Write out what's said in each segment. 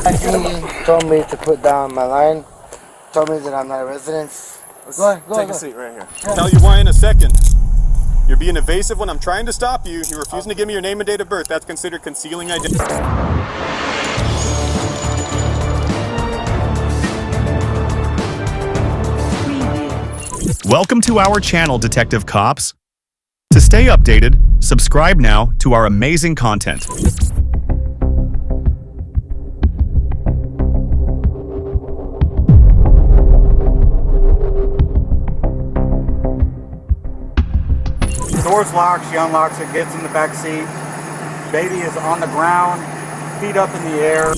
He told me to put down my line, told me that I'm not a resident. Take a seat right here. Tell you why in a second. You're being evasive when I'm trying to stop you. You're refusing to give me your name and date of birth. That's considered concealing identity. Welcome to our channel, Detective Cops. To stay updated, subscribe now to our amazing content. Door's locked, she unlocks it, gets in the back seat. Baby is on the ground, feet up in the air.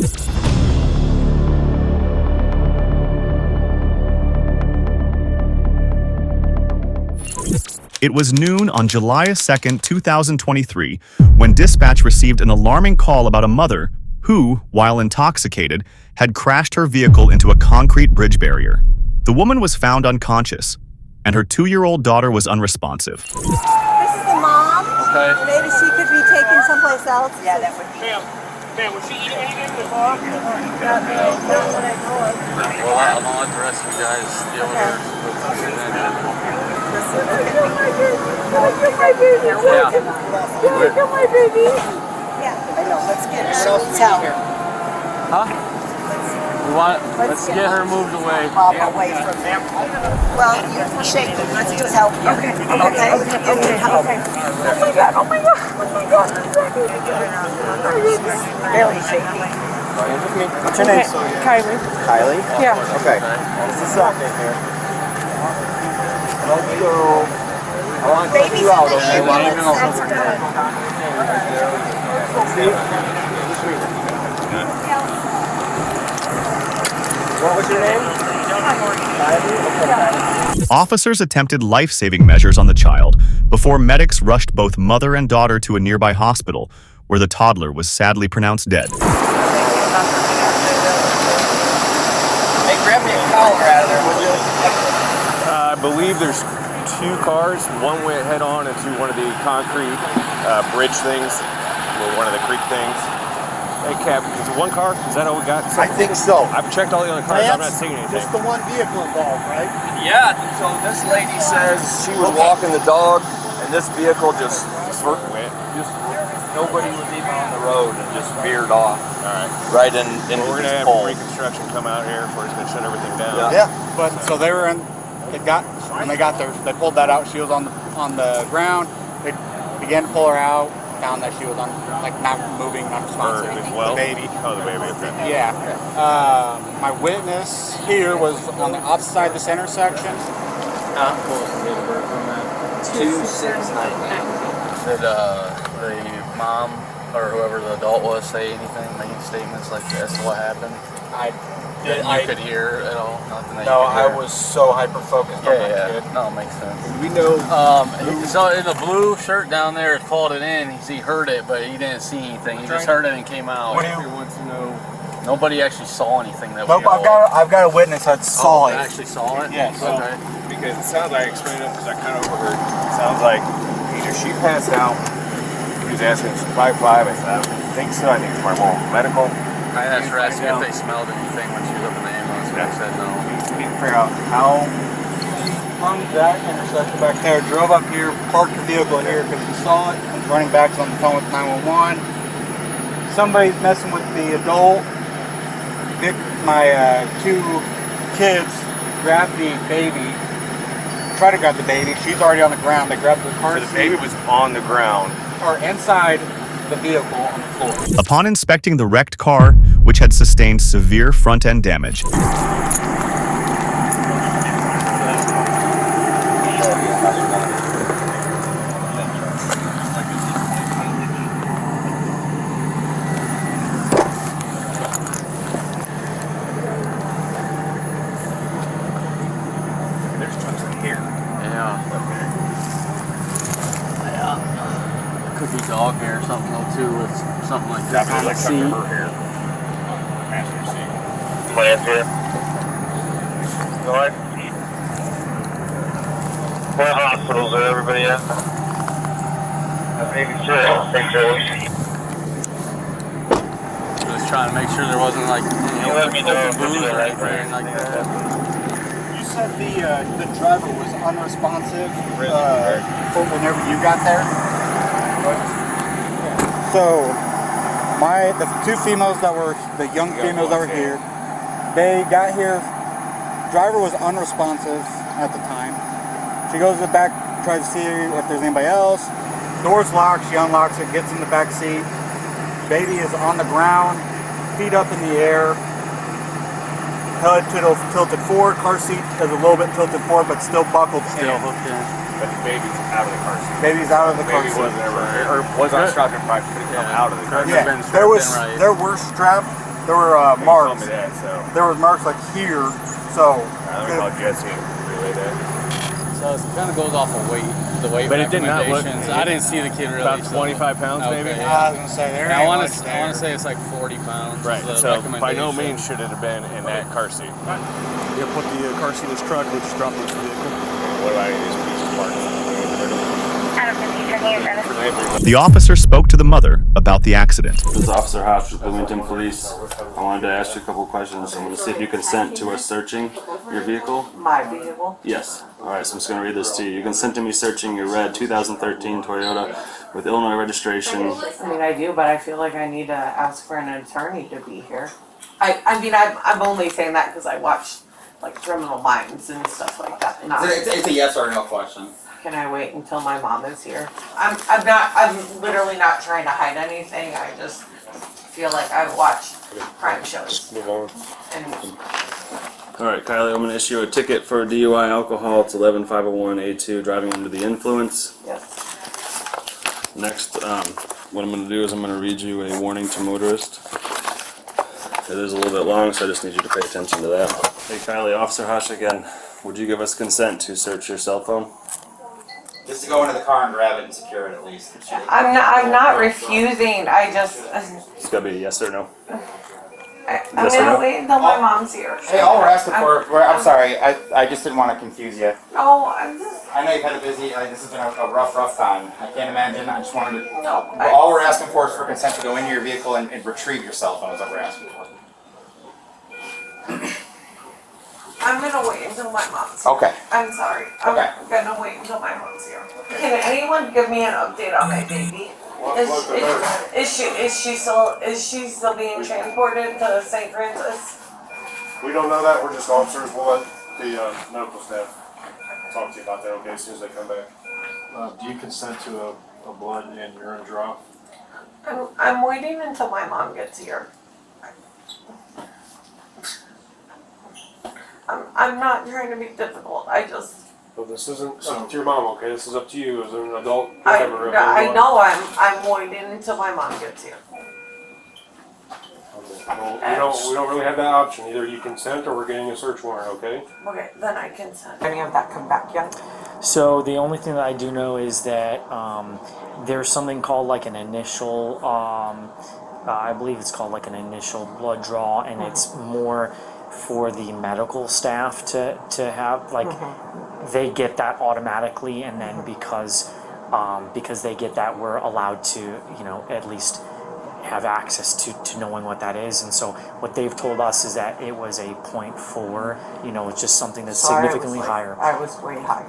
It was noon on July 2nd, 2023, when dispatch received an alarming call about a mother who, while intoxicated, had crashed her vehicle into a concrete bridge barrier. The woman was found unconscious, and her 2-year-old daughter was unresponsive. This is the mom. Okay. Maybe she could be taken someplace else. Yeah, that would be. Ma'am, was she eating anything in the car? Not that I know of. Well, I'm gonna let the rest of you guys deal with her. Kill my baby. Kill my baby. Yeah, I know. Let's get her. Huh? Let's get her moved away. Away from them. Well, you shake them. Let's just help you. Okay. Help. Oh my God. Barely shaking. What's your name? Kylie. Kylie? Yeah. Okay. This is something here. Let's go. I want to take you out, okay? What was your name? Officers attempted life-saving measures on the child before medics rushed both mother and daughter to a nearby hospital, where the toddler was sadly pronounced dead. Hey, grab me a collar out of there, would you? I believe there's 2 cars. One went head-on into one of the concrete bridge things, or one of the creek things. Hey, Cap, is it 1 car? Is that all we got? I think so. I've checked all the other cars. I'm not seeing anything. Just the one vehicle involved, right? Yeah, so this lady says she was walking the dog and this vehicle just nobody was even on the road and just veered off. Alright. Right into We're this gonna pole. have reconstruction come out here before he's gonna shut everything down. Yeah. But so they were in. When they got there, they pulled that out. She was on the ground. They began to pull her out. Found that she was not moving, not responsive. As well? The baby. Oh, the baby. Okay. Yeah. My witness here was on the opposite side of this intersection. 269. Did the mom or whoever the adult was say anything, make any statements like as to what happened? You could hear at all? Nothing that No, you could hear? I was so hyper focused on my kid. No, it makes sense. We know. So in the blue shirt down there called it in. He heard it, but he didn't see anything. He just heard it and came out. What do you want to know? Nobody actually saw anything that Nope, we I've got a witness that saw it. Actually saw it? Yes. Okay. Because it sounds like, I explained it because I kind of overheard. It sounds like either she passed out, he was asking if she 5'5", I said, I don't think so, I think it's more medical. I asked her asking if they smelled anything when she was up in the ambulance, and I said no. We need to figure out how from that intersection back there, drove up here, parked the vehicle here because we saw it, was running back on the phone with 911. Somebody's messing with the adult. My 2 kids grabbed the baby, tried to grab the baby. She's already on the ground. They grabbed the car. So the baby was on the ground. Or inside the vehicle on the floor. Upon inspecting the wrecked car, which had sustained severe front-end damage, There's trucks in here. Yeah. Could be dog hair or something though too, with something like that on the seat. Her hair. Passenger seat. Go ahead. What hospitals are everybody at? trying to make sure there wasn't like let me know if booze or right anything like that. You said the driver was unresponsive whenever you got there. So the two females that were the young females that were here, they got here. Driver was unresponsive at the time. She goes to the back, tries to see if there's anybody else. Door's locked. She unlocks it, gets in the back seat. Baby is on the ground, feet up in the air, head tilted forward. Car seat is a little bit tilted forward, but still buckled in. Still hooked in. But the baby's out of the car seat. Baby's out of the car Baby seat. wasn't ever, or was on strapped and probably could have come out of the car seat. Yeah, there were strapped. There were He marks. told me that, so. There was marks like here. So. Let me call Jesse and relay that. So it kind of goes off of weight, the weight But it did not look. recommendations. I didn't see the kid really. About 25 pounds, maybe. Okay, I was gonna say there. I want to say it's like 40 pounds. Right. The So by no recommendation. means should it have been in that car seat. Yeah, put the car seat in his truck and we'll just drop it in his vehicle. What about these pieces of parts? The officer spoke to the mother about the accident. This is Officer Hodge with Bloomington Police. I wanted to ask you a couple of questions. I'm going to see if you consent to us searching your vehicle. My vehicle? Yes. Alright, so I'm just going to read this to you. You consent to me searching your red 2013 Toyota with Illinois registration. I mean, I do, but I feel like I need to ask for an attorney to be here. I'm only saying that because I watch like Criminal Minds and stuff like that. It's a yes or no question. Can I wait until my mom is here? I'm literally not trying to hide anything. I just feel like I watch crime shows. Move on. And Alright, Kylie, I'm going to issue you a ticket for DUI alcohol. It's 11501A2, driving under the influence. yes. Next, what I'm going to do is I'm going to read you a warning to motorists. It is a little bit long, so I just need you to pay attention to that. Hey Kylie, Officer Hush again. Would you give us consent to search your cell phone? Just to go into the car and grab it and secure it at least. I'm not refusing. I just It's got to be a yes or no. I'm Yes or gonna no? wait until my mom's here. Hey, all we're asking for, I'm sorry, I just didn't want to confuse you. Oh, I'm just I know you've had a busy, this has been a rough time. I can't imagine, I just wanted to, no. all we're asking for is for consent to go into your vehicle and retrieve your cell phone is what we're asking for. I'm gonna wait until my mom's here. Okay. I'm sorry. I'm Okay. gonna wait until my mom's here. Can anyone give me an update on my baby? Is she still being transported to St. Francis? We don't know that. We're just officers. We'll let the medical staff talk to you about that, okay, as soon as they come back. Do you consent to a blood and urine draw? I'm waiting until my mom gets here. I'm not trying to be difficult. I just. Well, this isn't up to your mom, okay? This is up to you as an adult. I know I'm waiting until my mom gets here. Well, we don't really have that option. Either you consent or we're getting a search warrant, okay? Okay, then I consent. Any of that come back yet? So the only thing that I do know is that there's something called like an initial, I believe it's called like an initial blood draw, and it's more for the medical staff to have, like they get that automatically, and then because they get that, we're allowed to, at least have access to knowing what that is. And so what they've told us is that it was a 0.4, it's just something that's significantly higher. I was way high.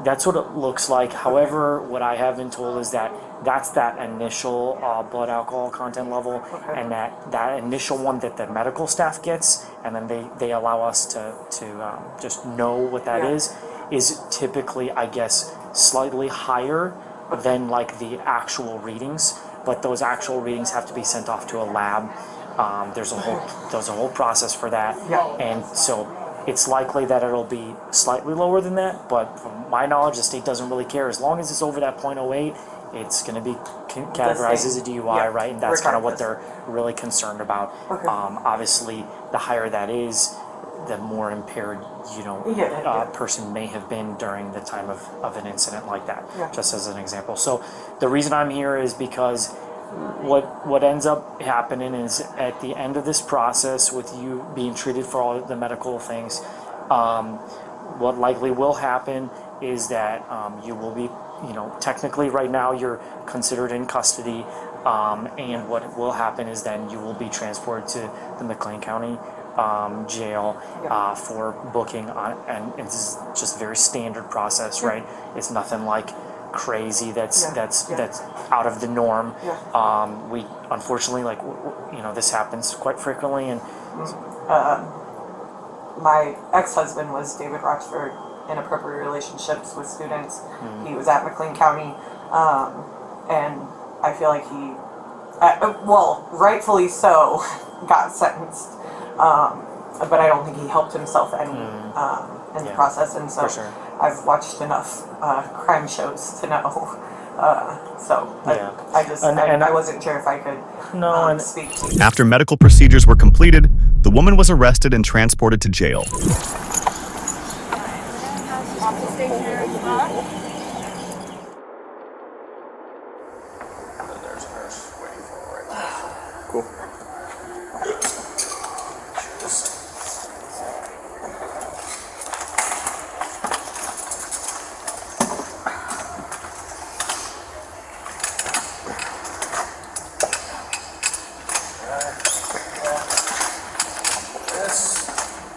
That's what it looks like. However, what I have been told is that that's that initial blood alcohol content level, and that initial one that the medical staff gets, and then they allow us to just know what that is typically, I guess, slightly higher than like the actual readings. But those actual readings have to be sent off to a lab. There's a whole process for that, and so it's likely that it'll be slightly lower than that. But from my knowledge, the state doesn't really care. As long as it's over that 0.08, it's going to be categorized as a DUI, right? And that's kind of what they're really concerned about. Obviously, the higher that is, the more impaired person may have been during the time of an incident like that, just as an example. So the reason I'm here is because what ends up happening is at the end of this process, with you being treated for all the medical things, what likely will happen is that you will be, technically right now you're considered in custody. And what will happen is then you will be transported to the McLean County jail for booking on, and it's just a very standard process, right? It's nothing like crazy that's out of the norm. We unfortunately, like, this happens quite frequently, and my ex-husband was David Rochford, inappropriate relationships with students. He was at McLean County, and I feel like he, well, rightfully so, got sentenced. But I don't think he helped himself any in the process, and so I've watched enough crime shows to know. I wasn't sure if I could speak to you. After medical procedures were completed, the woman was arrested and transported to jail. Cool.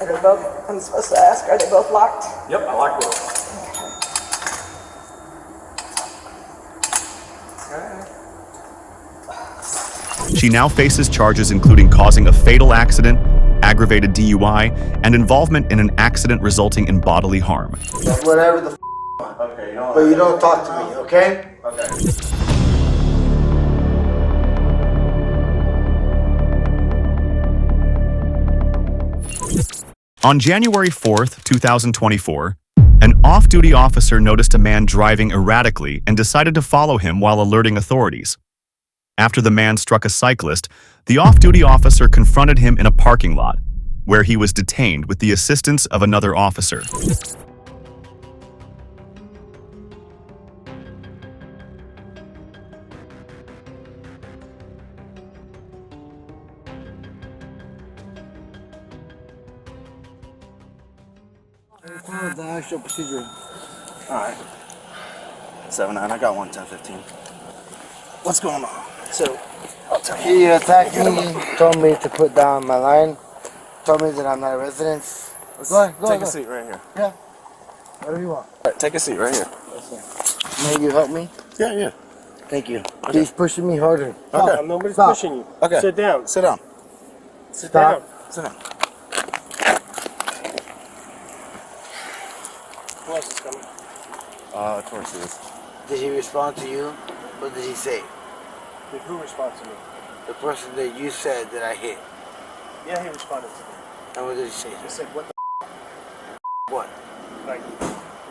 Are they both, I'm supposed to ask, are they both locked? Yep, I like both. She now faces charges including causing a fatal accident, aggravated DUI, and involvement in an accident resulting in bodily harm. Whatever the Okay, but you don't talk to me, okay? Okay. On January 4th, 2024, an off-duty officer noticed a man driving erratically and decided to follow him while alerting authorities. After the man struck a cyclist, the off-duty officer confronted him in a parking lot, where he was detained with the assistance of another officer. Follow the actual procedure. Alright. 7-9, I got one, 10-15. What's going on? So, he attacked me, told me to put down my line, told me that I'm not a resident. Take a seat right here. Yeah. Whatever you want. Alright, take a seat right here. May you help me? Yeah. Thank you. Okay. He's pushing me harder. Okay. Nobody's Stop. pushing you. Okay. Sit down. Sit down. Sit Stop. down. Sit down. Who else is coming? Of course he is. Did he respond to you? What did he say? Did who respond to me? The person that you said that I hit. Yeah, he responded to me. And what did he say? He said, what the What? like,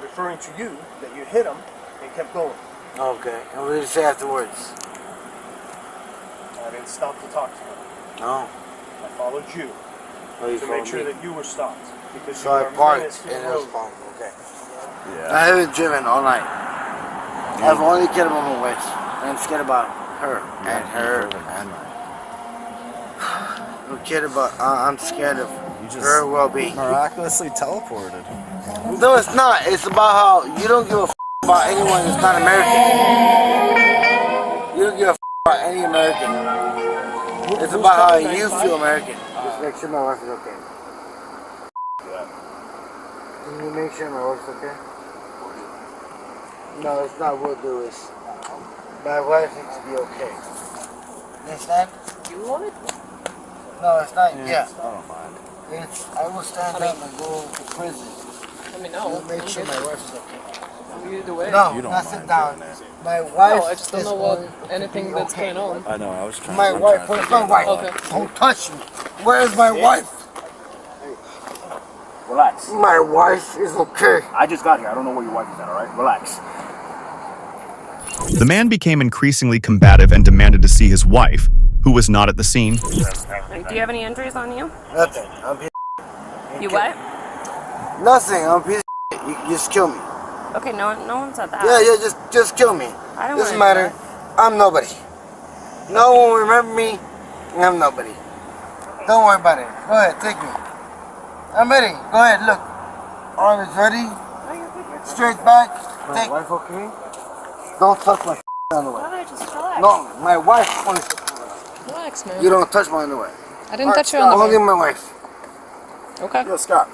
referring to you, that you hit him and kept going. Okay. And what did he say afterwards? I didn't stop to talk to him. No. I followed you Oh, you to make sure that you were stopped. Because So you I are parked minutes to and the it was road. fine. Okay. Yeah. I haven't driven all night. I've only cared about my wife. And I'm scared about her and her and I'm scared about. I'm scared of her well-being. Miraculously teleported. No, it's not. It's about how you don't give a about anyone that's not American. You don't give a about any American. It's about how you feel American. Just make sure my wife is okay. Can you make sure my wife's okay? No, it's not what do is. My wife needs to be okay. You understand? You would? No, it's not. Yeah. I don't mind. It's. I will stand up and go to prison. Let me know. To make sure my wife's okay. Either way. No, You don't not mind sit down. doing that. My wife. No, I just don't know what anything that's going on. I know, I was trying My I'm wife. trying to Where's my figure wife? it out. Okay. Don't touch me. Where's my wife? Relax. My wife is okay. I just got here. I don't know where your wife is at, alright? Relax. The man became increasingly combative and demanded to see his wife, who was not at the scene. Do you have any injuries on you? Nothing. I'm piece You what? Nothing. I'm piece of You can just kill me. Okay, no one said that. Yeah, just kill me. I don't Doesn't wanna do matter. I'm nobody. No one will remember me. I'm nobody. Don't worry about it. Go ahead, take me. I'm ready. Go ahead, look. Arm is ready. Straight back. My wife okay? Don't touch my underwear. Why? Just relax. No, my wife only. Relax, man. You don't touch my underwear. I didn't touch your underwear. Only my wife. Okay. Yo, Scott.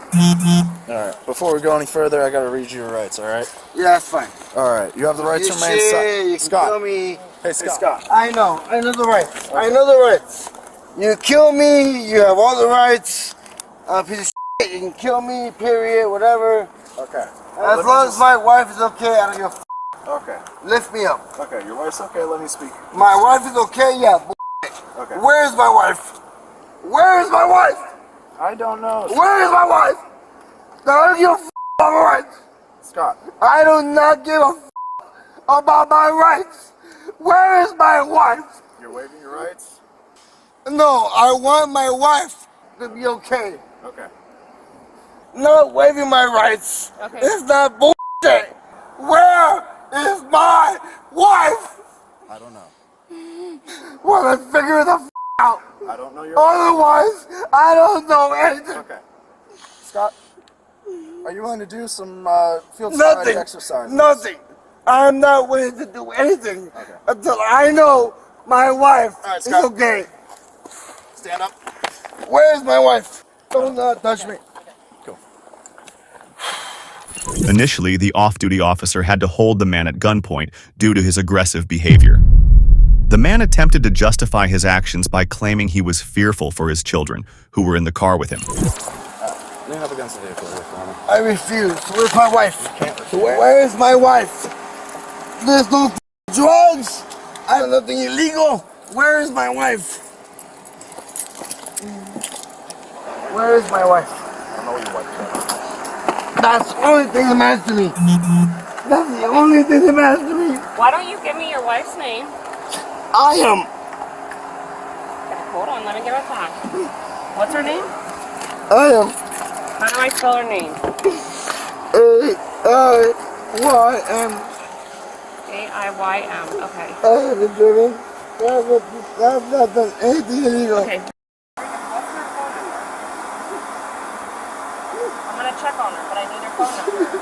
Alright, before we go any further, I gotta read you your rights, alright? Yeah, that's fine. Alright, you have the right You to remain silent. You can kill me. Hey, Scott. I know the rights. I know the rights. You kill me, you have all the rights. Piece of shit, you can kill me, period, whatever. Okay. As long as my wife is okay, I don't give a f. Okay. Lift me up. Okay, your wife's okay, let me speak. My wife is okay, yeah. Okay. Where is my wife? Where is my wife? I don't know. Where is my wife? I don't give a f about my rights. Scott. I do not give a f about my rights. Where is my wife? You're waiving your rights? No, I want my wife to be okay. Okay. Not waiving my rights. Okay. It's not bullshit. Where is my wife? I don't know. Well, let's figure the f out. I don't know your Otherwise, I don't know anything. Okay. Scott, are you willing to do some field sobriety exercise? Nothing. I'm not willing to do anything until I know my wife is okay. Stand up. Where's my wife? Don't touch me. Initially, the off-duty officer had to hold the man at gunpoint due to his aggressive behavior. The man attempted to justify his actions by claiming he was fearful for his children, who were in the car with him. Lean up against the vehicle here for me. I refuse. Where's my wife? Where's my wife? There's no drugs. I have nothing illegal. Where is my wife? Where is my wife? I don't know your wife. That's the only thing that matters to me. That's the only thing that matters to me. Why don't you give me your wife's name? I am. Okay, hold on, let me give it back. What's her name? I am. How do I spell her name? A-I-Y-M. A-I-Y-M, okay. I haven't driven. I have not done anything illegal. Okay. I'm gonna check on her, but I need her phone number.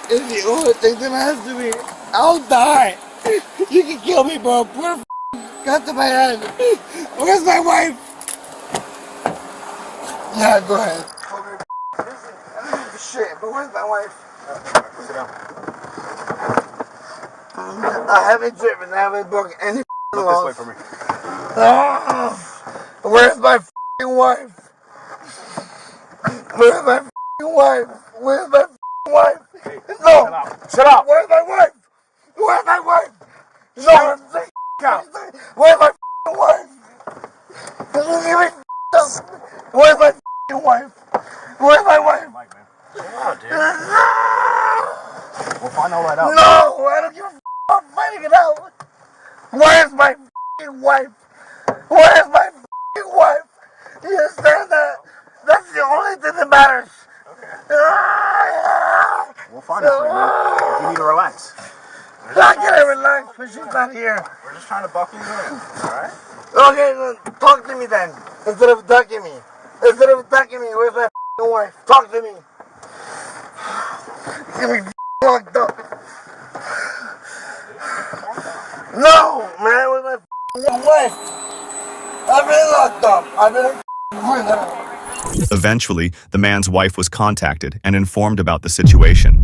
It's the only thing that matters to me. I'll die. You can kill me, bro. Put a gun to my head. Where's my wife? Yeah, go ahead. Listen, I don't give a shit, but where's my wife? Sit down. I haven't driven. I haven't broken any Look laws. this way for me. Where's my wife? Where's my wife? Where's my wife? Hey, No! Shut up! Where's my wife? Where's my wife? No! Shut up! Where's my wife? Where's my wife? Where's my wife? Mike, man. Oh, dude. We'll find all that out. No! I don't give a f***. I'm finding it out. Where's my wife? Where's my wife? You understand that? That's the only thing that matters. We'll find it for you, man. You need to relax. I can't relax, but she's not here. We're just trying to buckle you in, alright? Okay, then talk to me then. Instead of attacking me. Instead of attacking me, where's my wife? Talk to me. Get me locked up. No, man, where's my wife? I've been locked up. I've been in prison. Eventually, the man's wife was contacted and informed about the situation.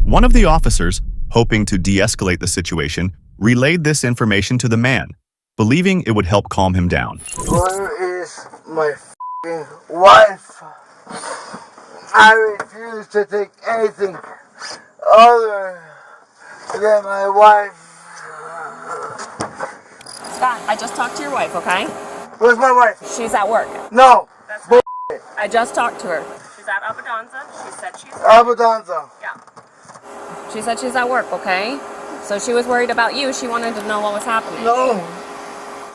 One of the officers, hoping to de-escalate the situation, relayed this information to the man, believing it would help calm him down. Where is my wife? I refuse to take anything other than my wife. Scott, I just talked to your wife, okay? Where's my wife? She's at work. No. I just talked to her. She's at Abadanza. She said she's... Abadanza. Yeah. She said she's at work, okay? So she was worried about you. She wanted to know what was happening. No.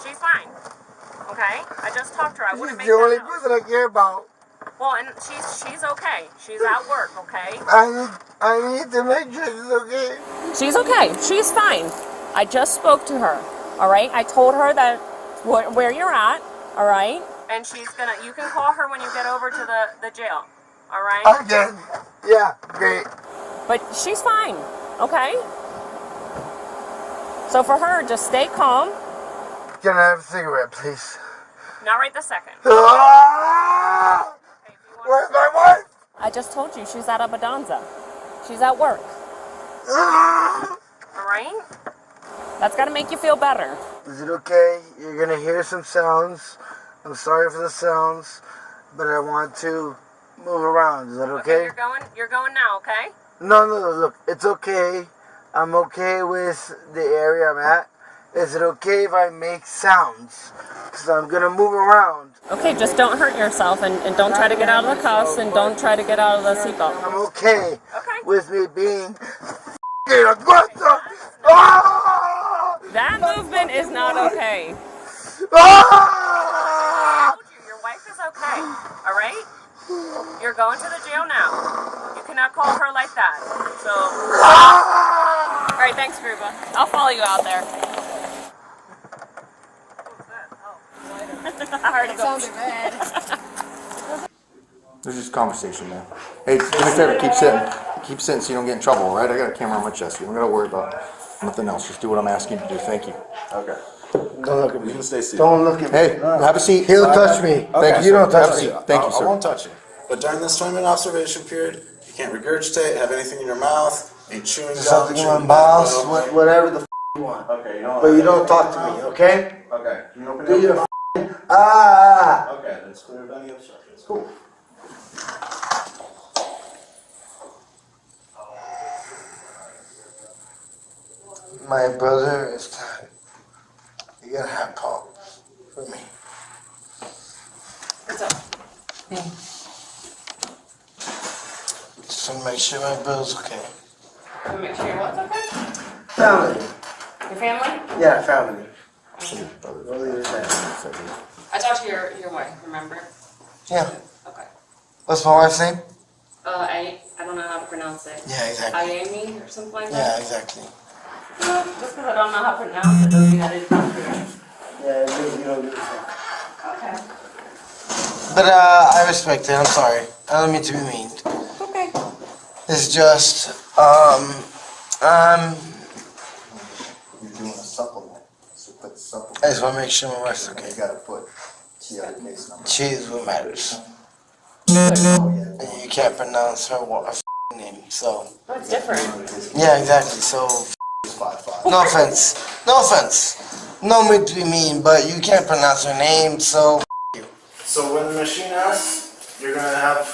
She's fine. Okay? I just talked to her. I wouldn't make She's the only that person I care about. Well, and she's okay. She's at work, okay? I need to make sure she's okay. She's okay. She's fine. I just spoke to her, all right? I told her that where you're at, all right? And you can call her when you get over to the jail, all right? Again. Yeah, great. But she's fine, okay? So for her, just stay calm. Can I have a cigarette, please? Not right this second. Ah! Where's my wife? I just told you she's at a Badanza. She's at work. Ah! All right? That's got to make you feel better. Is it okay? You're gonna hear some sounds. I'm sorry for the sounds, but I want to move around. Is that okay? You're going now, okay? No, look, it's okay. I'm okay with the area I'm at. Is it okay if I make sounds? Because I'm gonna move around. Okay, just don't hurt yourself and don't try to get out of the cuffs and don't try to get out of the seatbelt. I'm okay with me being aggressive. Ah! That movement is not okay. Ah! Your wife is okay, all right? You're going to the jail now. You cannot call her like that. So, all right, thanks, Gruba. I'll follow you out there. That sounded bad. There's just conversation, man. Hey, do me a favor, keep sitting. Keep sitting so you don't get in trouble, all right? I got a camera on my chest. You don't got to worry about nothing else. Just do what I'm asking you to do. Thank you. Okay. Don't look at me. You can stay seated. Don't look at me. Hey, have a seat. He'll touch me. Thank you. You don't touch me. Thank you, sir. I won't touch you. But during this 20-minute observation period, you can't regurgitate, have anything in your mouth, ain't chewing gum, Something in my chewing mouth, tobacco. whatever the you want. Okay, you know what? But you don't talk to me, okay? Okay. Can you open Do your your mouth? ah. Okay, that's clear of any obstructions. Cool. My brother is tired. You gotta have Paul for me. What's up? Just want to make sure my brother's okay. Want to make sure your what's okay? Family. Your family? Yeah, family. I talked to your wife, remember? Yeah. Okay. What's my wife's name? I don't know how to pronounce it. Yeah, exactly. Ayemi or something like Yeah, that? exactly. No, just because I don't know how to pronounce it doesn't mean I didn't talk to her. Yeah, you don't give a fuck. Okay. But I respect it. I'm sorry. I don't mean to be mean. Okay. It's just You're doing a supplement. So put supplement. I just want to make sure my wife's okay. You got to put TI case number. She is what matters. Oh, yeah. And you can't pronounce her name, so. That's different. Yeah, exactly. So. 5'5". No offense. No offense. No mean to be mean, but you can't pronounce her name, so. You. So when the machine asks, you're gonna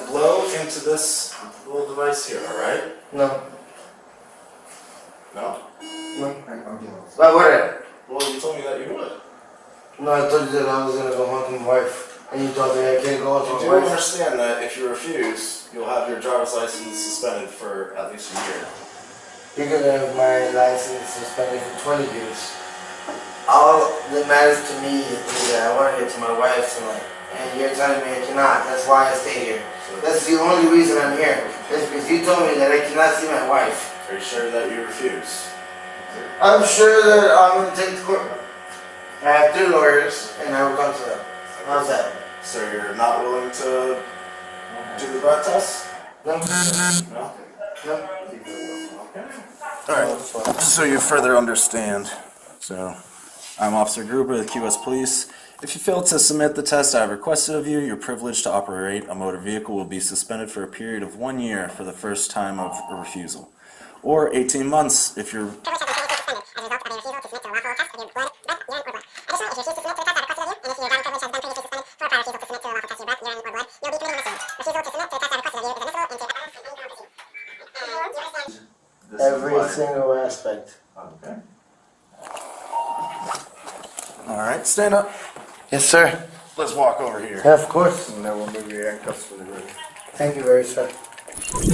blow into this little device here, alright? No. No? No. Why would I? Well, you told me that you would. No, I told you that I was gonna go home to my wife. And you told me I can't go home to You my do wife. understand that if you refuse, you'll have your driver's license suspended for at least a year. You're gonna have my license suspended for 20 years. All that matters to me is that I want to get to my wife tonight. And you're telling me I cannot. That's why I stay here. That's the only reason I'm here. It's because you told me that I cannot see my wife. Are you sure that you refuse? I'm sure that I'm going to take the court. I have 3 lawyers and I will come to them. How's that? So you're not willing to do the breath test? No. No? No. Alright, so you further understand. So, I'm Officer Gruber of the QS Police. If you fail to submit the test I have requested of you, your privilege to operate a motor vehicle will be suspended for a period of 1 year for the first time of a refusal. Or 18 months if you're... Every single aspect. Okay. Alright, stand up. Yes, sir. Let's walk over here. Yeah, of course. And then we'll move your handcuffs for the group. Thank you very much.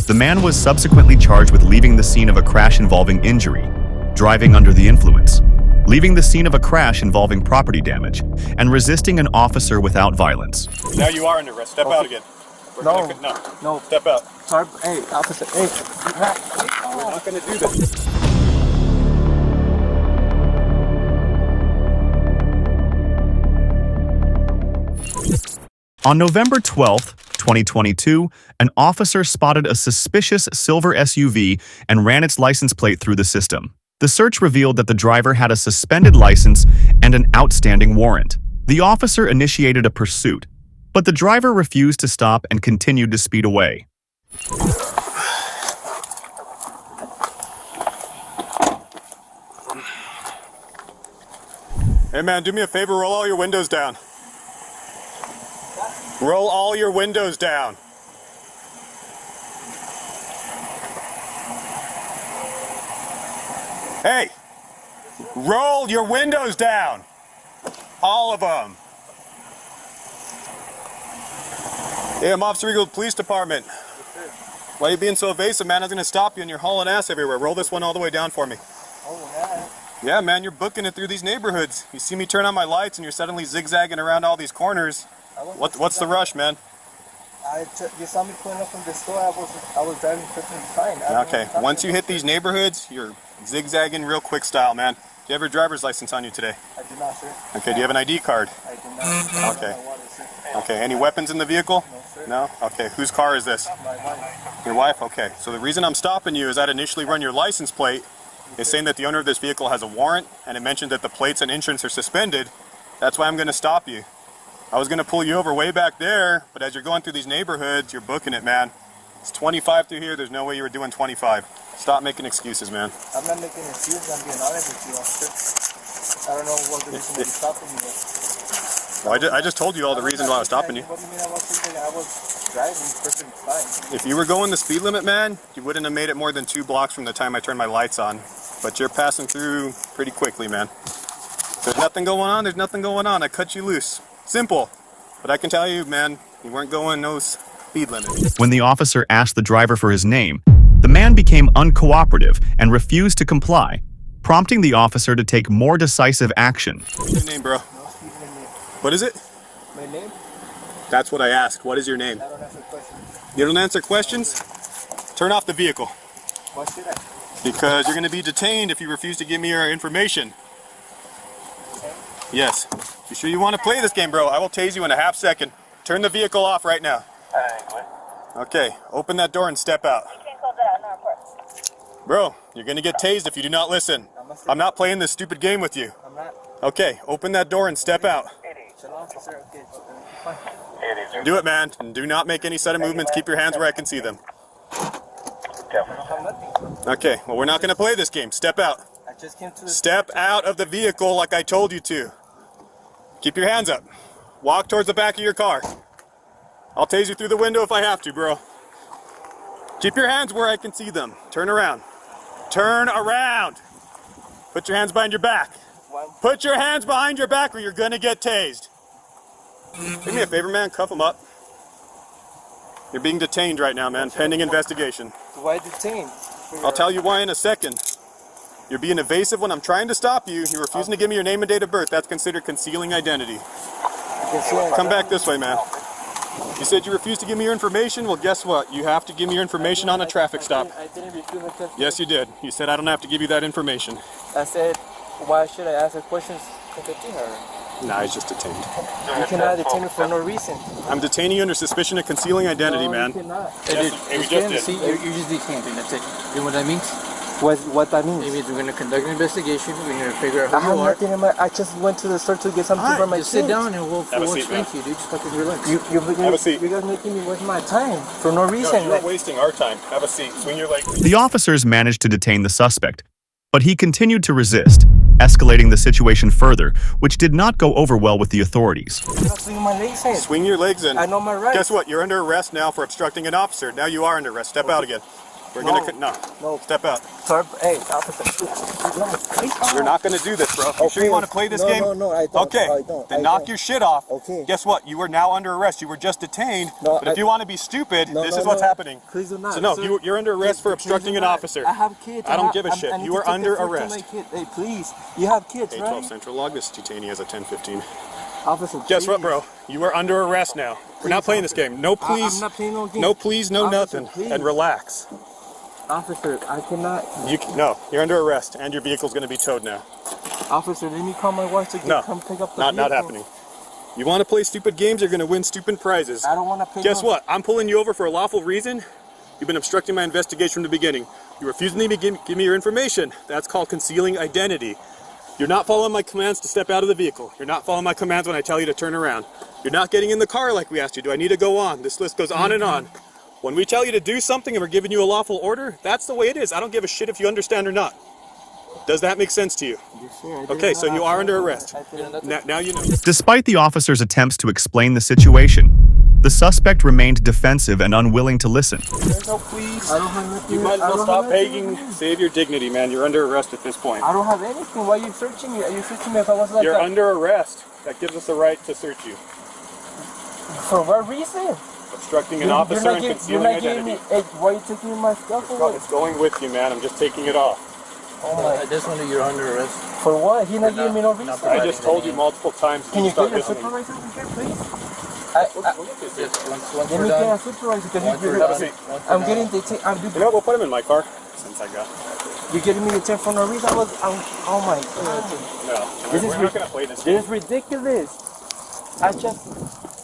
The man was subsequently charged with leaving the scene of a crash involving injury, driving under the influence, leaving the scene of a crash involving property damage, and resisting an officer without violence. Now you are under arrest. Step out again. No. No. Step out. Sorry. Hey, officer. Hey. We're not going to do this. On November 12th, 2022, an officer spotted a suspicious silver SUV and ran its license plate through the system. The search revealed that the driver had a suspended license and an outstanding warrant. The officer initiated a pursuit, but the driver refused to stop and continued to speed away. Hey man, do me a favor, roll all your windows down. Roll all your windows down. Hey, roll your windows down. All of them. Hey, I'm Officer Eagle, Police Department. Why are you being so evasive, man? I was going to stop you and you're hauling ass everywhere. Roll this one all the way down for me. Yeah, man, you're booking it through these neighborhoods. You see me turn on my lights and you're suddenly zigzagging around all these corners. What's the rush, man? You saw me pulling up from the store. I was driving perfectly fine. Okay, once you hit these neighborhoods, you're zigzagging real quick style, man. Do you have your driver's license on you today? I do not, sir. Okay, do you have an ID card? I do not. Okay. Okay, any weapons in the vehicle? No, sir. No? Okay, whose car is this? My wife. Your wife? Okay, so the reason I'm stopping you is I'd initially run your license plate. It's saying that the owner of this vehicle has a warrant, and it mentioned that the plates and insurance are suspended. That's why I'm going to stop you. I was going to pull you over way back there, but as you're going through these neighborhoods, you're booking it, man. It's 25 through here. There's no way you were doing 25. Stop making excuses, man. I'm not making excuses. I'm being honest with you, officer. I don't know what the reason you're stopping me. Well, I just told you all the reasons why I was stopping you. What do you mean I was driving perfectly fine? If you were going the speed limit, man, you wouldn't have made it more than 2 blocks from the time I turned my lights on. But you're passing through pretty quickly, man. There's nothing going on. There's nothing going on. I cut you loose. Simple. But I can tell you, man, you weren't going no speed limit. When the officer asked the driver for his name, the man became uncooperative and refused to comply, prompting the officer to take more decisive action. What's your name, bro? What is it? My name? That's what I asked. What is your name? I don't answer questions. You don't answer questions? Turn off the vehicle. Why should I? Because you're going to be detained if you refuse to give me your information. Yes. You sure you want to play this game, bro? I will tase you in a half second. Turn the vehicle off right now. Okay, open that door and step out. Bro, you're going to get tased if you do not listen. I'm not playing this stupid game with you. I'm not. Okay, open that door and step out. Do it, man, and do not make any sudden movements. Keep your hands where I can see them. Okay, well, we're not going to play this game. Step out. I just came to the Step out of the vehicle like I told you to. Keep your hands up. Walk towards the back of your car. I'll tase you through the window if I have to, bro. Keep your hands where I can see them. Turn around. Turn around. Put your hands behind your back. Put your hands behind your back or you're going to get tased. Do me a favor, man. Cuff him up. You're being detained right now, man. Pending investigation. Why detained? I'll tell you why in a second. You're being evasive when I'm trying to stop you. You're refusing to give me your name and date of birth. That's considered concealing identity. Come back this way, man. You said you refused to give me your information? Well, guess what? You have to give me your information on a traffic stop. I didn't refuse my testimony. Yes, you did. You said I don't have to give you that information. I said, why should I ask her questions? Nah, he's just detained. You cannot detain me for no reason. I'm detaining you under suspicion of concealing identity, No, man. you cannot. Yes, we just did. See, you're just detained, and that's it. You know what that means? What that means? It means we're going to conduct an investigation. We're going to figure out I who have you are. nothing in my. I just went to the store to get something for my Just sit kids. down and we'll Have a seat, explain man. to you, dude. Just fucking relax. You Have a seat. You guys making me waste my time for no No, reason. you're wasting our time. Have a seat. Swing your leg. The officers managed to detain the suspect, but he continued to resist, escalating the situation further, which did not go over well with the authorities. Swing my legs in. Swing your legs in. I know my rights. Guess what? You're under arrest now for obstructing an officer. Now you are under arrest. Step out again. We're no. Step out. Sir, hey, officer. You're not going to do this, bro. You sure you want to play this game? No, I don't. Okay, I don't. then knock your shit off. Okay. Guess what? You are now under arrest. You were just detained. No, but if you want to be stupid, this is what's happening. Please do not. So no, Sir, you're under arrest for obstructing an officer. I have kids. I don't give a shit. You are under arrest. Hey, please. You have kids, right? 812 Central log this detainee as a 1015. Officer, Guess what, please. bro? You are under arrest now. We're not playing this game. No please. I'm not playing no game. No please, no Officer, nothing. please. And relax. Officer, I cannot. No, you're under arrest, and your vehicle's going to be towed now. Officer, let me call my wife to come pick up the vehicle. Not happening. You want to play stupid games, you're going to win stupid prizes. I don't want to pay. Guess what? I'm pulling you over for a lawful reason. You've been obstructing my investigation from the beginning. You're refusing to give me your information. That's called concealing identity. You're not following my commands to step out of the vehicle. You're not following my commands when I tell you to turn around. You're not getting in the car like we asked you. Do I need to go on? This list goes on and on. When we tell you to do something and we're giving you a lawful order, that's the way it is. I don't give a shit if you understand or not. Does that make sense to you? Okay, so you are under arrest. Now you know. Despite the officer's attempts to explain the situation, the suspect remained defensive and unwilling to listen. No, please. I don't have nothing. You might as well stop begging. Save your dignity, man. You're under arrest at this point. I don't have anything. Why are you searching me? Are you searching me if I was like You're under arrest. That gives us the right to search you. For what reason? Obstructing an officer and concealing identity. Why are you taking my stuff away? It's going with you, man. I'm just taking it off. Oh my. This one you're under arrest. For what? He's not giving me no reason. I just told you multiple times. Can you get your supervisor in here, please? Let me get a supervisor because I'm getting detained. You know, we'll put him in my car since I got. You're getting me detained for no reason. Oh my god. No, this we're not gonna play this game. This is ridiculous. I just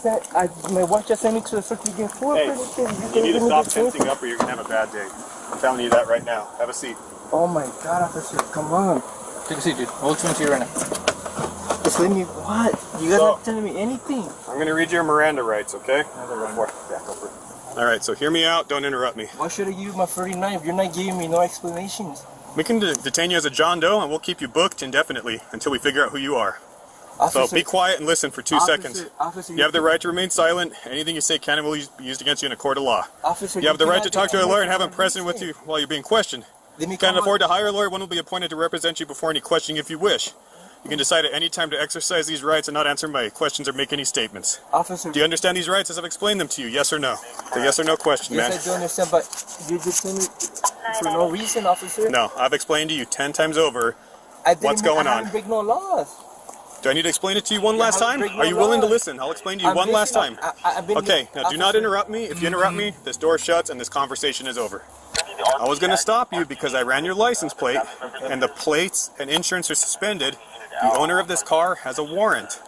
said my wife just sent me to the circuit again for you need to stop tensing up or you're gonna have a bad day. I'm telling you that right now. Have a seat. Oh my god, officer, come on. Take a seat, dude. Hold 20 right now. Just let me, what? You guys aren't telling me anything. I'm going to read your Miranda rights, okay? All right, so hear me out. Don't interrupt me. Why should I give you my 39 if you're not giving me no explanations? We can detain you as a John Doe, and we'll keep you booked indefinitely until we figure out who you are. Officer, so be quiet and listen for 2 seconds. Officer, you have the right to remain silent. Anything you say can and will be used against you in a court of law. Officer, you have the right to talk to a lawyer and have him present with you while you're being questioned. You can't afford to hire a lawyer. One will be appointed to represent you before any questioning if you wish. You can decide at any time to exercise these rights and not answer my questions or make any statements. Officer, do you understand these rights as I've explained them to you? Yes or no? It's a yes or no question, man. Yes, I do understand, but you just told me for no reason, officer. No, I've explained to you 10 times over what's going on. I didn't break no laws. Do I need to explain it to you one last time? Are you willing to listen? I'll explain to you one last time. Okay, now do not interrupt me. If you interrupt me, this door shuts and this conversation is over. I was going to stop you because I ran your license plate and the plates and insurance are suspended. The owner of this car has a warrant.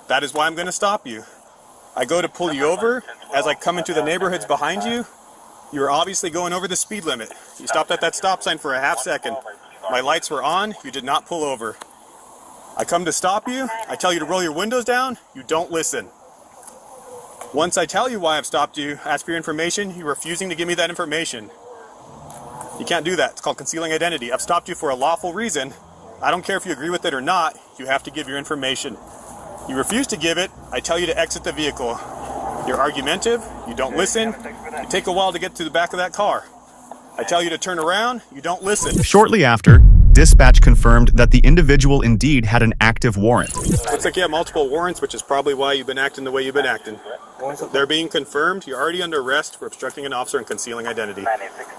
That is why I'm going to stop you. I go to pull you over. As I come into the neighborhoods behind you, you're obviously going over the speed limit. You stopped at that stop sign for a half second. My lights were on. You did not pull over. I come to stop you. I tell you to roll your windows down. You don't listen. Once I tell you why I've stopped you, ask for your information, you're refusing to give me that information. You can't do that. It's called concealing identity. I've stopped you for a lawful reason. I don't care if you agree with it or not. You have to give your information. You refuse to give it. I tell you to exit the vehicle. You're argumentative. You don't listen. You take a while to get to the back of that car. I tell you to turn around. You don't listen. Shortly after, dispatch confirmed that the individual indeed had an active warrant. Looks like you have multiple warrants, which is probably why you've been acting the way you've been acting. They're being confirmed. You're already under arrest for obstructing an officer and concealing identity.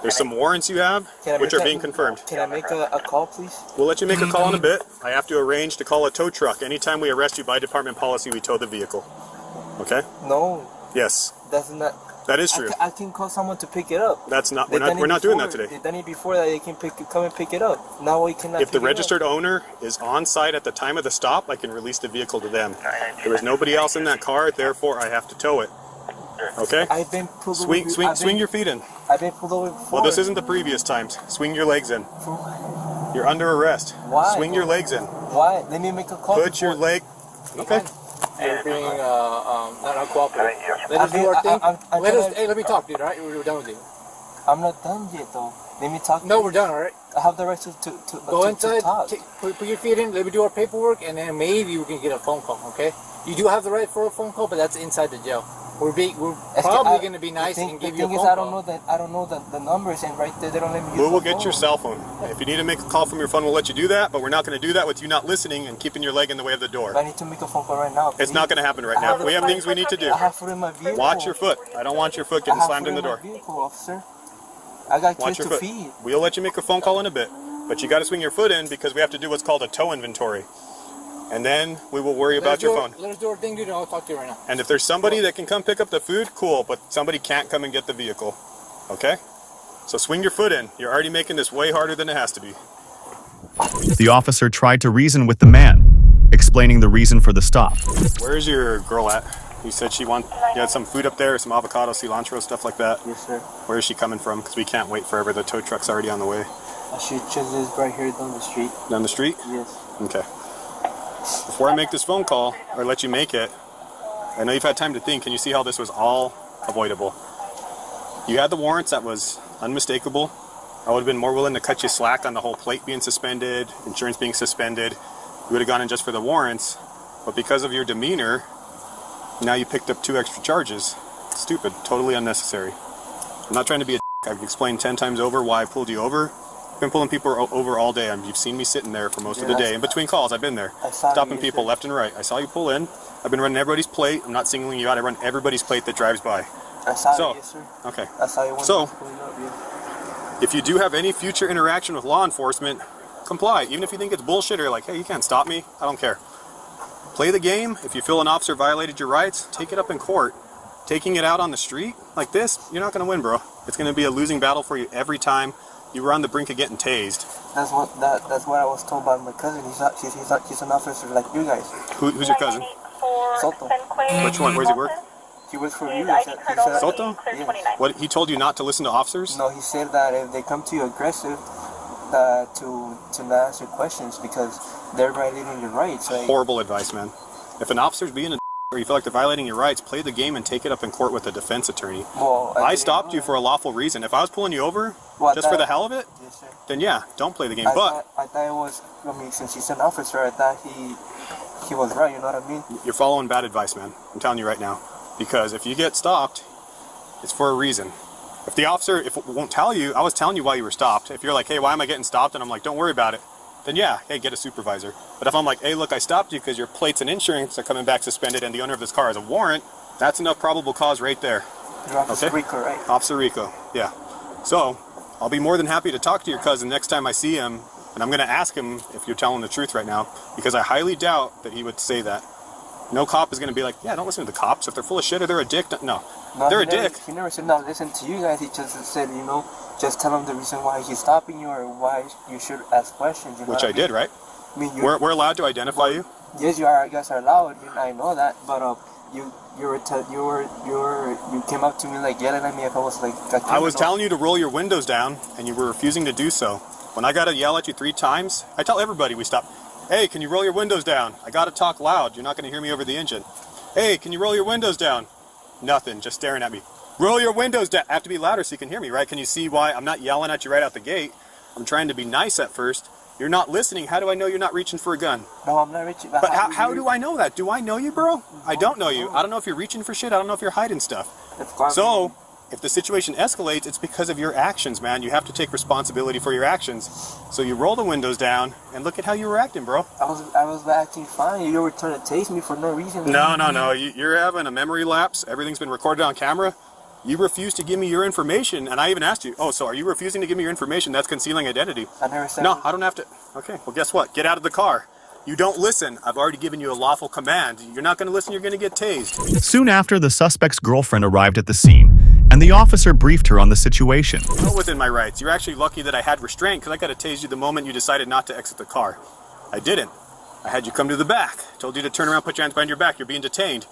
There's some warrants you have, which are being confirmed. Can I make a call, please? We'll let you make a call in a bit. I have to arrange to call a tow truck. Anytime we arrest you by department policy, we tow the vehicle. Okay? No. Yes. That's not. That is true. I can call someone to pick it up. That's not. We're not doing that today. They've done it before that they can come and pick it up. Now we cannot. If the registered owner is on site at the time of the stop, I can release the vehicle to them. There was nobody else in that car, therefore I have to tow it. Okay? I've been pulled over. Swing your feet in. I've been pulled over before. Well, this isn't the previous times. Swing your legs in. You're under arrest. Why? Swing your legs in. Why? Let me make a call. Put your leg. Okay. You're being not uncooperative. Let us do our thing. Hey, let me talk, dude. All right, we're done with you. I'm not done yet, though. Let me talk. No, we're done. All right. I have the right to go inside. Put your feet in. Let me do our paperwork, and then maybe we can get a phone call. Okay? You do have the right for a phone call, but that's inside the jail. We're probably going to be nice and give you a phone call. I don't know the numbers, and right there they don't let me use We will get your cell phone. If you need to make a call from your phone, we'll let you do that, but we're not going to do that with you not listening and keeping your leg in the way of the door. I need to make a phone call right now. It's not going to happen right now. We have things we need to do. I have foot in my vehicle. Watch your foot. I don't want your foot getting slammed in the door. Vehicle, officer. I got kids to feed. We'll let you make a phone call in a bit, but you got to swing your foot in because we have to do what's called a tow inventory. And then we will worry about your phone. Let us do our thing, dude, and I'll talk to you right now. And if there's somebody that can come pick up the food, cool, but somebody can't come and get the vehicle. Okay? So swing your foot in. You're already making this way harder than it has to be. The officer tried to reason with the man, explaining the reason for the stop. Where's your girl at? You said you had some food up there, some avocado, cilantro, stuff like that. Yes, sir. Where is she coming from? Because we can't wait forever. The tow truck's already on the way. She just lives right here down the street. Down the street? Yes. Okay. Before I make this phone call, or let you make it, I know you've had time to think. Can you see how this was all avoidable? You had the warrants. That was unmistakable. I would have been more willing to cut you slack on the whole plate being suspended, insurance being suspended. You would have gone in just for the warrants. But because of your demeanor, now you picked up 2 extra charges. Stupid. Totally unnecessary. I'm not trying to be a d***. I've explained 10 times over why I pulled you over. I've been pulling people over all day. You've seen me sitting there for most of the day. In between calls, I've been there. Stopping people left and right. I saw you pull in. I've been running everybody's plate. I'm not singling you out. I run everybody's plate that drives by. I saw it, yes, sir. Okay. I saw you when so, I was pulling up, yeah. If you do have any future interaction with law enforcement, comply. Even if you think it's bullshit or like, hey, you can't stop me, I don't care. Play the game. If you feel an officer violated your rights, take it up in court. Taking it out on the street like this, you're not going to win, bro. It's going to be a losing battle for you every time. You were on the brink of getting tased. That's what I was told by my cousin. He's an officer like you guys. Who's your cousin? Soto. Which one? Where's he work? He works for you. He said, Soto? Yes. What, he told you not to listen to officers? No, he said that if they come to you aggressive, to not answer questions because they're violating your rights. Right? Horrible advice, man. If an officer's being a or you feel like they're violating your rights, play the game and take it up in court with a defense attorney. Well, I stopped you for a lawful reason. If I was pulling you over just for the hell of it, yes, then yeah, don't play the game. I thought it was, since he's an officer, I thought he was right, you know what I mean? You're following bad advice, man. I'm telling you right now. Because if you get stopped, it's for a reason. If the officer won't tell you, I was telling you why you were stopped. If you're like, hey, why am I getting stopped? And I'm like, don't worry about it. Then yeah, hey, get a supervisor. But if I'm like, hey, look, I stopped you because your plates and insurance are coming back suspended and the owner of this car has a warrant, that's enough probable cause right there. You're Officer Rico, right? Officer Rico, yeah. So, I'll be more than happy to talk to your cousin next time I see him, and I'm going to ask him if you're telling the truth right now, because I highly doubt that he would say that. No cop is going to be like, yeah, don't listen to the cops. If they're full of shit or they're a dick, no, they're a dick. He never said not listen to you guys. He just said, just tell him the reason why he's stopping you or why you should ask questions. You know Which I did, right? I mean, we're allowed to identify you. Yes, you are. You guys are allowed. I know that, but you came up to me like yelling at me if I was like. I was telling you to roll your windows down, and you were refusing to do so. When I got to yell at you 3 times, I tell everybody we stop. Hey, can you roll your windows down? I got to talk loud. You're not going to hear me over the engine. Hey, can you roll your windows down? Nothing, just staring at me. Roll your windows down. I have to be louder so you can hear me, right? Can you see why I'm not yelling at you right out the gate? I'm trying to be nice at first. You're not listening. How do I know you're not reaching for a gun? No, I'm not reaching. But how do I know that? Do I know you, bro? I don't know you. I don't know if you're reaching for shit. I don't know if you're hiding stuff. So, if the situation escalates, it's because of your actions, man. You have to take responsibility for your actions. So you roll the windows down, and look at how you were acting, bro. I was acting fine. You were trying to tase me for no reason. No. You're having a memory lapse. Everything's been recorded on camera. You refused to give me your information, and I even asked you, oh, so are you refusing to give me your information? That's concealing identity. I never said No, I don't have to. Okay, well, guess what? Get out of the car. You don't listen. I've already given you a lawful command. You're not going to listen, you're going to get tased. Soon after, the suspect's girlfriend arrived at the scene, and the officer briefed her on the situation. Well within my rights. You're actually lucky that I had restraint, because I got to tase you the moment you decided not to exit the car. I didn't. I had you come to the back. Told you to turn around, put your hands behind your back. You're being detained.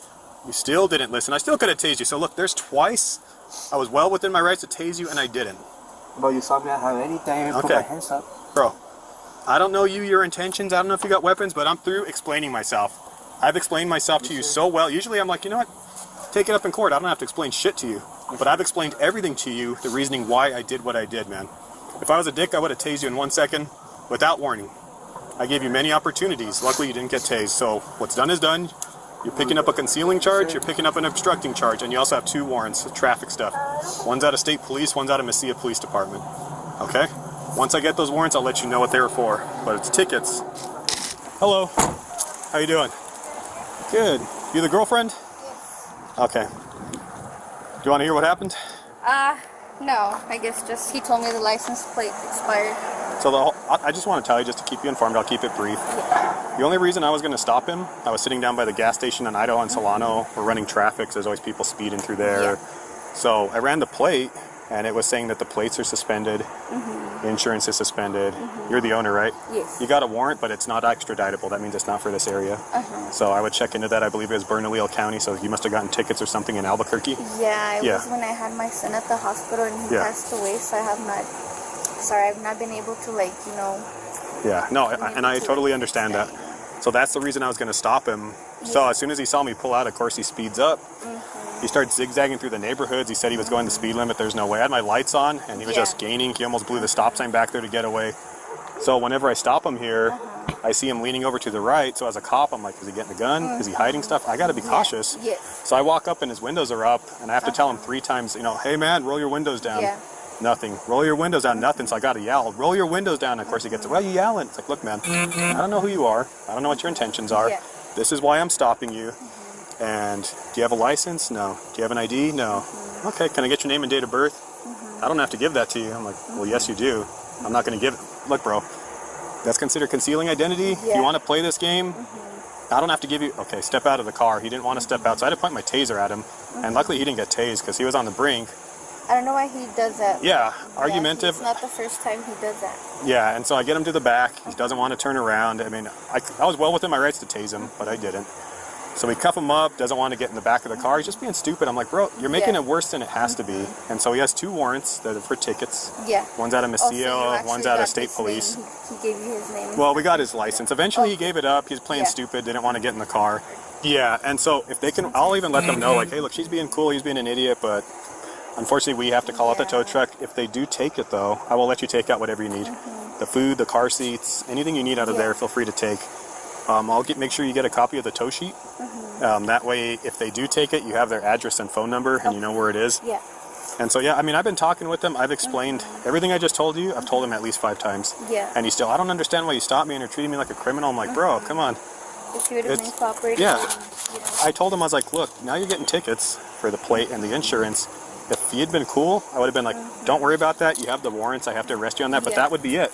You still didn't listen. I still could have tased you. So look, there's twice I was well within my rights to tase you, and I didn't. But you saw me not have anything. Put my hands up. Bro, I don't know your intentions. I don't know if you got weapons, but I'm through explaining myself. I've explained myself to you so well. Usually I'm like, you know what? Take it up in court. I don't have to explain shit to you. But I've explained everything to you, the reasoning why I did what I did, man. If I was a dick, I would have tased you in 1 second without warning. I gave you many opportunities. Luckily, you didn't get tased. So what's done is done. You're picking up a concealing charge, you're picking up an obstructing charge, and you also have 2 warrants, traffic stuff. One's out of state police, one's out of Mesilla Police Department. Okay? Once I get those warrants, I'll let you know what they were for. But it's tickets. Hello. How you doing? Good. You the girlfriend? Okay. Do you want to hear what happened? No. I guess just he told me the license plate expired. So I just want to tell you, just to keep you informed, I'll keep it brief. The only reason I was going to stop him, I was sitting down by the gas station in Idaho and Solano. We're running traffic, so there's always people speeding through there. Yeah. So I ran the plate, and it was saying that the plates are suspended. Insurance is suspended. You're the owner, right? Yes. You got a warrant, but it's not extraditable. That means it's not for this area. So I would check into that. I believe it was Bernalillo County, so you must have gotten tickets or something in Albuquerque. Yeah, it was when I had my son at the hospital and he passed away, so I've not been able to, like, you know. Yeah, no, and I totally understand that. So that's the reason I was going to stop him. So as soon as he saw me pull out, of course, he speeds up. He started zigzagging through the neighborhoods. He said he was going the speed limit. There's no way. I had my lights on, and he was just gaining. He almost blew the stop sign back there to get away. So whenever I stop him here, I see him leaning over to the right. So as a cop, I'm like, is he getting a gun? Is he hiding stuff? I got to be cautious. So I walk up, and his windows are up, and I have to tell him 3 times, you know, hey, man, roll your windows down. Nothing. Roll your windows down. Nothing. So I got to yell, roll your windows down. And of course, he gets, well, you yelling. It's like, look, man, I don't know who you are. I don't know what your intentions are. This is why I'm stopping you. And do you have a license? No. Do you have an ID? No. Okay, can I get your name and date of birth? I don't have to give that to you. I'm like, well, yes, you do. I'm not going to give it. Look, bro, that's considered concealing identity. If you want to play this game, I don't have to give you. Okay, step out of the car. He didn't want to step out, so I had to point my taser at him. And luckily, he didn't get tased because he was on the brink. I don't know why he does that. Yeah, argumentative. It's not the first time he does that. Yeah, and so I get him to the back. He doesn't want to turn around. I mean, I was well within my rights to tase him, but I didn't. So we cuff him up, doesn't want to get in the back of the car. He's just being stupid. I'm like, bro, you're making it worse than it has to be. And so he has 2 warrants that are for tickets. One's out of Macio, one's out of state police. He gave you his name. Well, we got his license. Eventually he gave it up. He's playing stupid, didn't want to get in the car. Yeah, and so if they can, I'll even let them know, like, hey, look, she's being cool, he's being an idiot, but unfortunately we have to call out the tow truck. If they do take it, though, I will let you take out whatever you need. The food, the car seats, anything you need out of there, feel free to take. I'll make sure you get a copy of the tow sheet. That way, if they do take it, you have their address and phone number, and you know where it is. And so, yeah, I mean, I've been talking with him. I've explained everything I just told you. I've told him at least 5 times. And he's still, I don't understand why you stopped me and you're treating me like a criminal. I'm like, bro, come on. If you would have been cooperating. I told him, I was like, look, now you're getting tickets for the plate and the insurance. If he had been cool, I would have been like, don't worry about that. You have the warrants. I have to arrest you on that. But that would be it.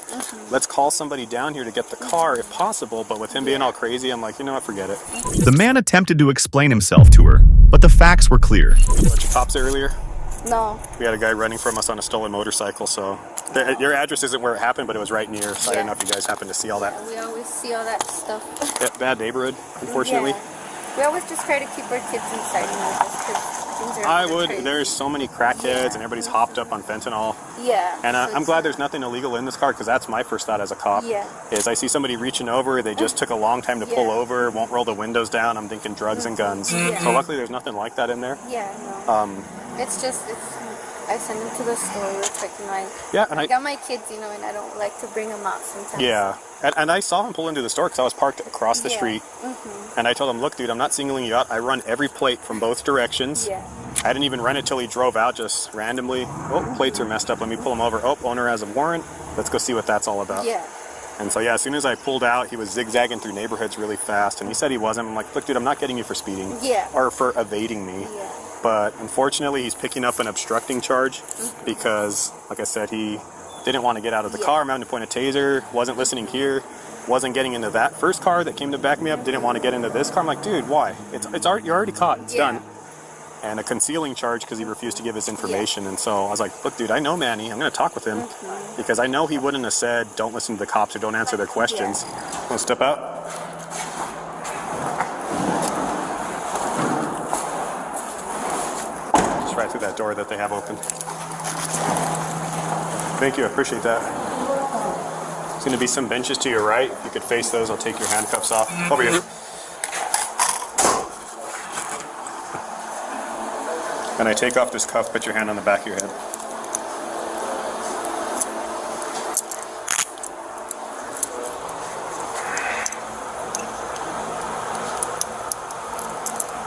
Let's call somebody down here to get the car if possible. But with him being all crazy, I'm like, you know what, forget it. The man attempted to explain himself to her, but the facts were clear. A bunch of cops earlier? No. We had a guy running from us on a stolen motorcycle, so your address isn't where it happened, but it was right near, so I didn't know if you guys happened to see all that. We always see all that stuff. Bad neighborhood, unfortunately. We always just try to keep our kids inside, you know, just because things are I would. crazy. There's so many crackheads, and everybody's hopped up on fentanyl. And I'm glad there's nothing illegal in this car, because that's my first thought as a cop. Is I see somebody reaching over, they just took a long time to pull over, won't roll the windows down, I'm thinking drugs and guns. So luckily there's nothing like that in there. No. It's just, I send them to the store real quick, and I got my kids, you know, and I don't like to bring them out sometimes. And I saw him pull into the store because I was parked across the street. And I told him, look, dude, I'm not singling you out. I run every plate from both directions. I didn't even run it till he drove out just randomly. Oh, plates are messed up. Let me pull them over. Oh, owner has a warrant. Let's go see what that's all about. And so, as soon as I pulled out, he was zigzagging through neighborhoods really fast. And he said he wasn't. I'm like, look, dude, I'm not getting you for speeding. Or for evading me. But unfortunately, he's picking up an obstructing charge because, like I said, he didn't want to get out of the car. I'm having to point a taser, wasn't listening here, wasn't getting into that first car that came to back me up, didn't want to get into this car. I'm like, dude, why? You're already caught. It's done. And a concealing charge because he refused to give his information. And so I was like, look, dude, I know Manny. I'm going to talk with him because I know he wouldn't have said, don't listen to the cops or don't answer their questions. Want to step out? Just right through that door that they have open. Thank you, I appreciate that. There's going to be some benches to your right. If you could face those, I'll take your handcuffs off. Over here. And I take off this cuff, put your hand on the back of your head.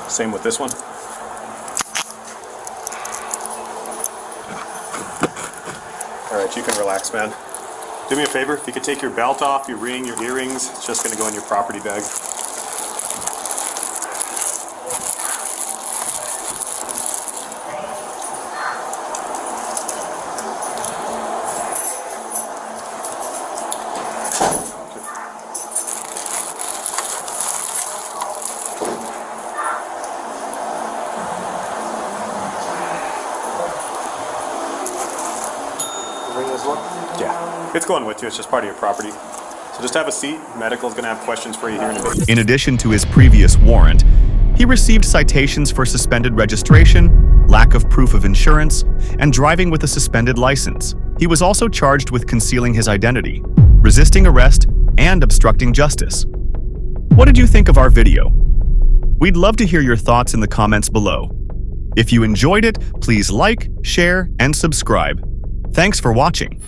Same with this one. All right, you can relax, man. Do me a favor, if you could take your belt off, your ring, your earrings, it's just going to go in your property bag. Ring as well? Yeah. going with you. It's just part of your property. So just have a seat. Medical's going to have questions for you here in a bit. In addition to his previous warrant, he received citations for suspended registration, lack of proof of insurance, and driving with a suspended license. He was also charged with concealing his identity, resisting arrest, and obstructing justice. What did you think of our video? We'd love to hear your thoughts in the comments below. If you enjoyed it, please like, share, and subscribe. Thanks for watching.